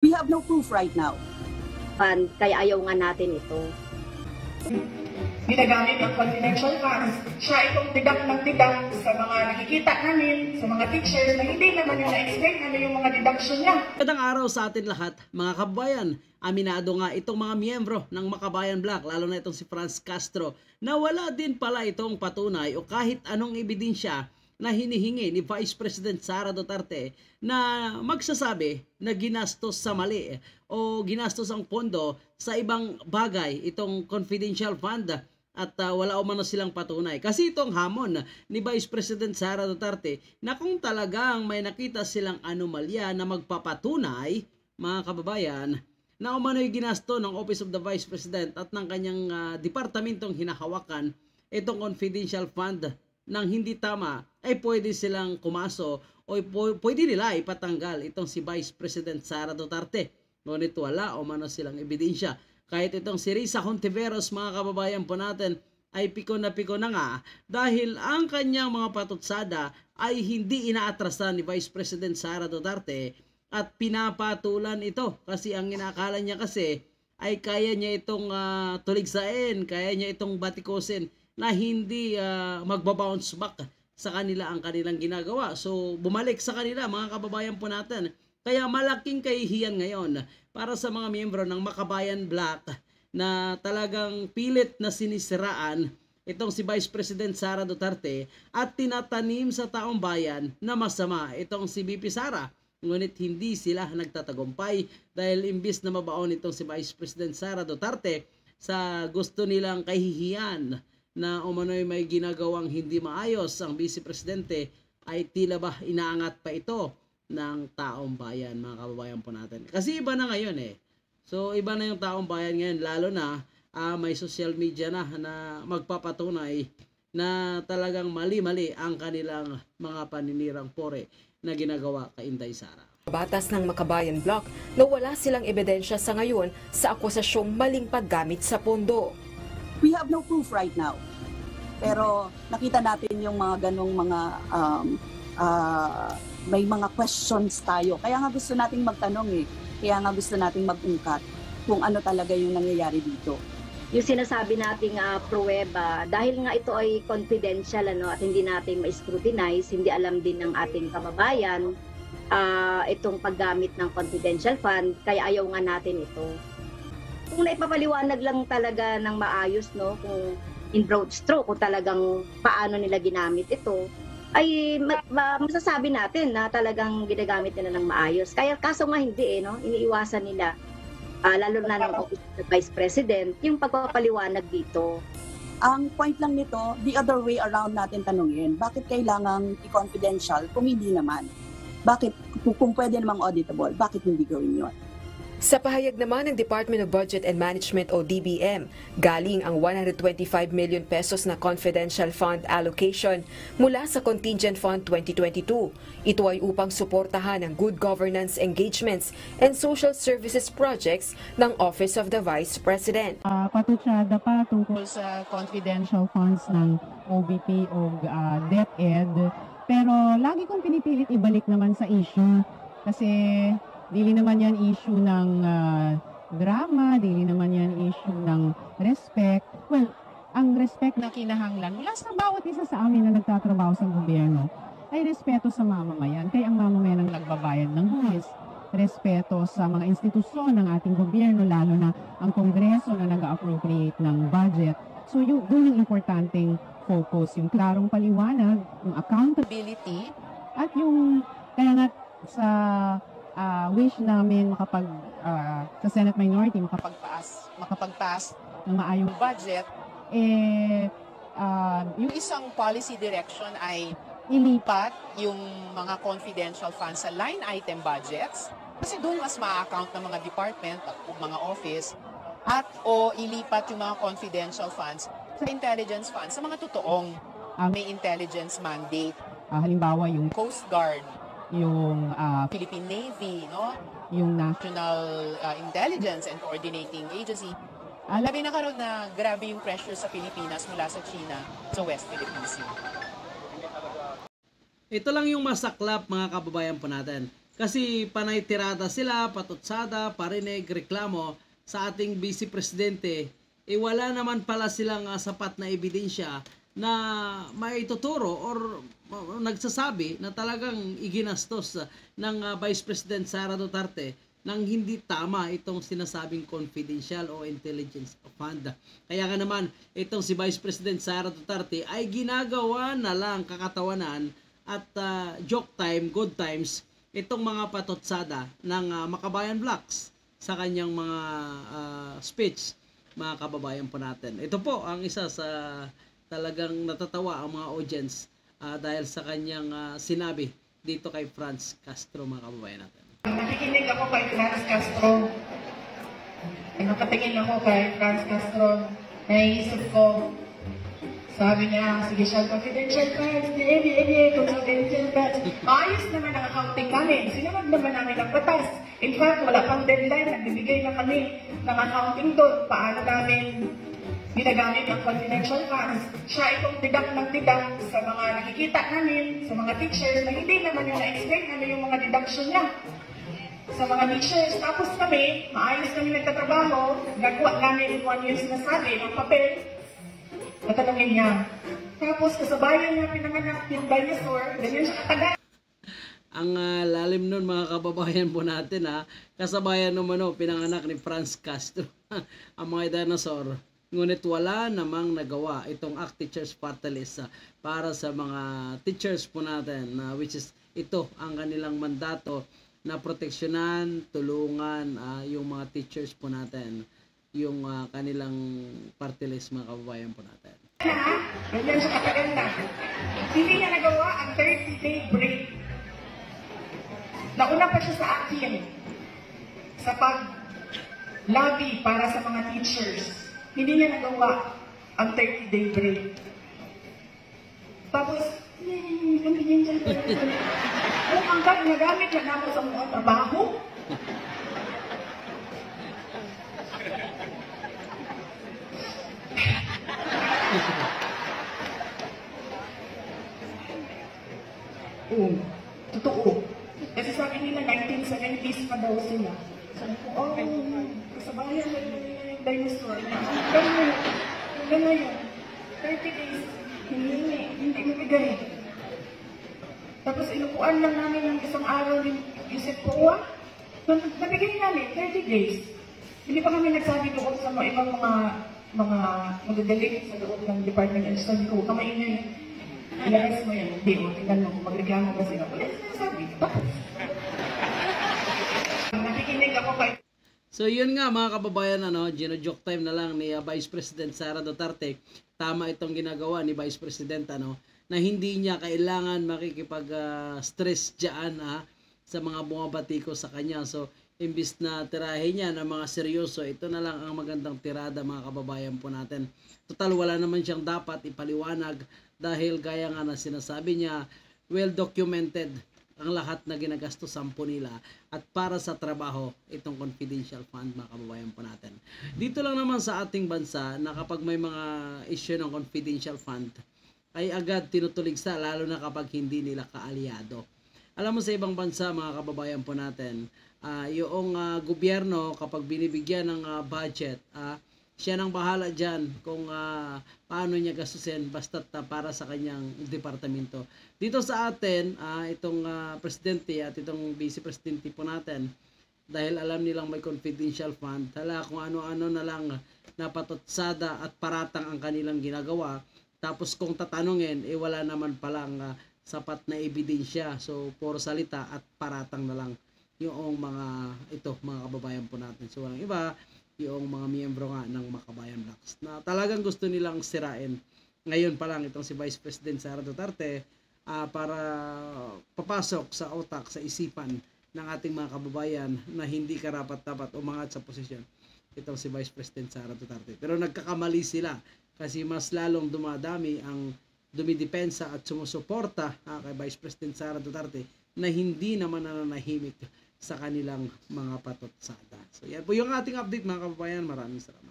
We have no proof right now. Kaya ayaw nga natin ito. Ginagamit ang confidential funds. Siya itong tidak ng tidak sa mga nakikita namin, sa mga teachers na hindi naman yung na-explain ano yung mga deduction niya. Magandang araw sa atin lahat, mga kababayan. Aminado nga itong mga miyembro ng Makabayan Black, lalo na itong si Franz Castro, na wala din pala itong patunay o kahit anong ebidensya na hinihingi ni Vice President Sara Duterte na magsasabi na ginastos sa mali o ginastos ang pondo sa ibang bagay itong confidential fund at wala o mano silang patunay. Kasi itong hamon ni Vice President Sara Duterte na kung talagang may nakita silang anomalya na magpapatunay, mga kababayan, na umano'y ginasto ng Office of the Vice President at ng kanyang departamentong hinahawakan itong confidential fund nang hindi tama, ay pwede silang kumaso o pwede nila ipatanggal itong si Vice President Sara Duterte. Ngunit wala o mano silang ebidensya. Kahit itong si Risa Hontiveros, mga kababayan po natin, ay piko na nga dahil ang kanyang mga patutsada ay hindi inaatrasan ni Vice President Sara Duterte at pinapatulan ito. Kasi ang inakala niya kasi ay kaya niya itong tuligsain, kaya niya itong batikusin na hindi magbabounce back sa kanila ang kanilang ginagawa. So bumalik sa kanila, mga kababayan po natin. Kaya malaking kahihiyan ngayon para sa mga miyembro ng Makabayan Black na talagang pilit na sinisiraan itong si Vice President Sara Duterte at tinatanim sa taong bayan na masama itong si VP Sara. Ngunit hindi sila nagtatagumpay dahil imbis na mabaon itong si Vice President Sara Duterte sa gusto nilang kahihiyan na umano'y may ginagawang hindi maayos ang Vice Presidente, ay tila ba inaangat pa ito ng taong bayan, mga kababayan po natin. Kasi iba na ngayon eh. So iba na yung taong bayan ngayon, lalo na may social media na magpapatunay na talagang mali-mali ang kanilang mga paninirang pore na ginagawa kay Inday Sara. Batas ng Makabayan Block na wala silang ebidensya sa ngayon sa akusasyong maling paggamit sa pondo. We have no proof right now. Pero nakita natin yung mga ganong mga may mga questions tayo. Kaya nga gusto nating magtanong eh. Kaya nga gusto nating mag-ungkat kung ano talaga yung nangyayari dito. Yung sinasabi nating pruweba, dahil nga ito ay confidential at hindi natin ma-scrutinize, hindi alam din ng ating kababayan itong paggamit ng confidential fund, kaya ayaw nga natin ito. Kung naipapaliwanag lang talaga ng maayos, kung in broad stroke, kung talagang paano nila ginamit ito, ay masasabi natin na talagang ginagamit nila ng maayos. Kaya kaso nga hindi iniiwasan nila, lalo na ng Office of the Vice President, yung pagpapaliwanag dito. Ang point lang nito, the other way around natin tanungin, bakit kailangang i-confidential kung hindi naman? Bakit, kung pwede namang auditable, bakit hindi gawin yun? Sa pahayag naman ng Department of Budget and Management o DBM, galing ang 125 million pesos na confidential fund allocation mula sa Contingent Fund 2022. Ito ay upang suportahan ang good governance engagements and social services projects ng Office of the Vice President. Patutsada pa tungkol sa confidential funds ng OBP o DepEd, pero lagi kong pinipilit ibalik naman sa issue kasi dili naman yan issue ng drama, dili naman yan issue ng respect. Well, ang respect na kinahanglan mula sa bawat isa sa amin na nagtatrabaho sa gobyerno ay respeto sa mamamayan. Kaya ang mamamayan ang nagbabayad ng buwis. Respeto sa mga institusyon ng ating gobyerno, lalo na ang Kongreso na nag-appropriate ng budget. So doon ang importanteng focus, yung klarong paliwanag, yung accountability, at yung kaya nga sa wish namin sa Senate Minority makapag-pass ng maayong budget, yung isang policy direction ay ilipat yung mga confidential funds sa line item budgets kasi doon mas ma-account ng mga department at mga office at o ilipat yung mga confidential funds sa intelligence funds sa mga totoong may intelligence mandate. Halimbawa yung Coast Guard, yung Philippine Navy, yung National Intelligence and Coordinating Agency. Labi na karoon na grabe yung pressure sa Pilipinas mula sa China sa West Philippine Sea. Ito lang yung masaklap, mga kababayan po natin. Kasi panay tirada sila, patutsada, parinig, reklamo sa ating Vice Presidente. Wala naman pala silang sapat na ebidensya na maituturo or nagsasabi na talagang iginastos ng Vice President Sara Duterte nang hindi tama itong sinasabing confidential o intelligence fund. Kaya nga naman, itong si Vice President Sara Duterte ay ginagawa na lang kakatawanan at joke time, good times, itong mga patutsada ng Makabayan Vlogs sa kanyang mga speech, mga kababayan po natin. Ito po ang isa sa talagang natatawa ang mga audience dahil sa kanyang sinabi dito kay Franz Castro, mga kababayan natin. Nakikinig ako kay Franz Castro. Nakatingin ako kay Franz Castro. Naisip ko, sabi niya, sige siya, confidential funds, confidential funds. Maayos naman ang accounting namin. Sinunod naman namin ang batas. In fact, wala pang deadline. Nagbibigay na kami ng accounting doon. Paano namin ginagamit ang confidential funds. Siya itong tidak ng tidak sa mga nakikita namin, sa mga teachers, na hindi naman yung na-explain ano yung mga deduction niya sa mga teachers. Tapos kami, maayos kami nagtatrabaho, nagawa namin kung ano yung sinasabi ng papel, natanungin niya. Tapos kasabayan niya pinanganak yung dinosaur, ganyan siya katagal. Ang lalim nun, mga kababayan po natin, kasabayan naman pinanganak ni Franz Castro ang mga dinosaur. Ngunit wala namang nagawa itong ACT Teachers Party List para sa mga teachers po natin, which is ito ang kanilang mandato na proteksyonan, tulungan yung mga teachers po natin, yung kanilang party list, mga kababayan po natin. Ganyan siya katagal na. Hindi niya nagawa ang 30-day break. Nauna pa siya sa akin sa pag-lobby para sa mga teachers. Hindi niya nagawa ang 30-day break. Tapos, confidential. Kung hanggang nagamit na namin sa mga trabaho, totoo. Kasi sabi nila 1970s pa daw sila. Sabi ko, kasabayan na yung dinosaur. Hanggang ngayon, 30 days, hindi nabigay. Tapos inupuan lang namin ng isang araw ni Yusef Poa. Nabigay namin 30 days. Hindi pa kami nagsabi doon sa mga ibang mga magdadalik sa loob ng Department of Study ko. Kamain na yun. Ilagay mo yan. Hindi, tingnan mo kung magreklamo kasi ako. Wala sinasabi. Nakikinig ako kay... So yun nga, mga kababayan, gino-joke time na lang ni Vice President Sara Duterte. Tama itong ginagawa ni Vice President na hindi niya kailangan makikipag-stress dyan sa mga bumabati ko sa kanya. So imbis na tirahin niya ng mga seryoso, ito na lang ang magandang tirada, mga kababayan po natin. Total, wala naman siyang dapat ipaliwanag dahil gaya nga na sinasabi niya, well documented ang lahat na ginagastos po nila at para sa trabaho itong confidential fund, mga kababayan po natin. Dito lang naman sa ating bansa na kapag may mga issue ng confidential fund ay agad tinutuligsa, lalo na kapag hindi nila kaalyado. Alam mo, sa ibang bansa, mga kababayan po natin, yung gobyerno kapag binibigyan ng budget, siya nang bahala dyan kung paano niya gastusin basta't para sa kanyang departamento. Dito sa atin, itong presidente at itong vice presidente po natin, dahil alam nilang may confidential fund, kung ano-ano na lang napatutsada at paratang ang kanilang ginagawa. Tapos kung tatanungin, wala naman palang sapat na ebidensya. So, puro salita at paratang na lang yung mga kababayan po natin. So, walang iba, yung mga miyembro nga ng Makabayan Vlogs na talagang gusto nilang sirain. Ngayon pa lang itong si Vice President Sara Duterte para papasok sa utak, sa isipan ng ating mga kababayan na hindi karapat-dapat umangat sa posisyon itong si Vice President Sara Duterte. Pero nagkakamali sila kasi mas lalong dumadami ang dumidepensa at sumusuporta kay Vice President Sara Duterte na hindi naman nananahimik sa kanilang mga patutsada. So yan po yung ating update, mga kababayan. Maraming salamat.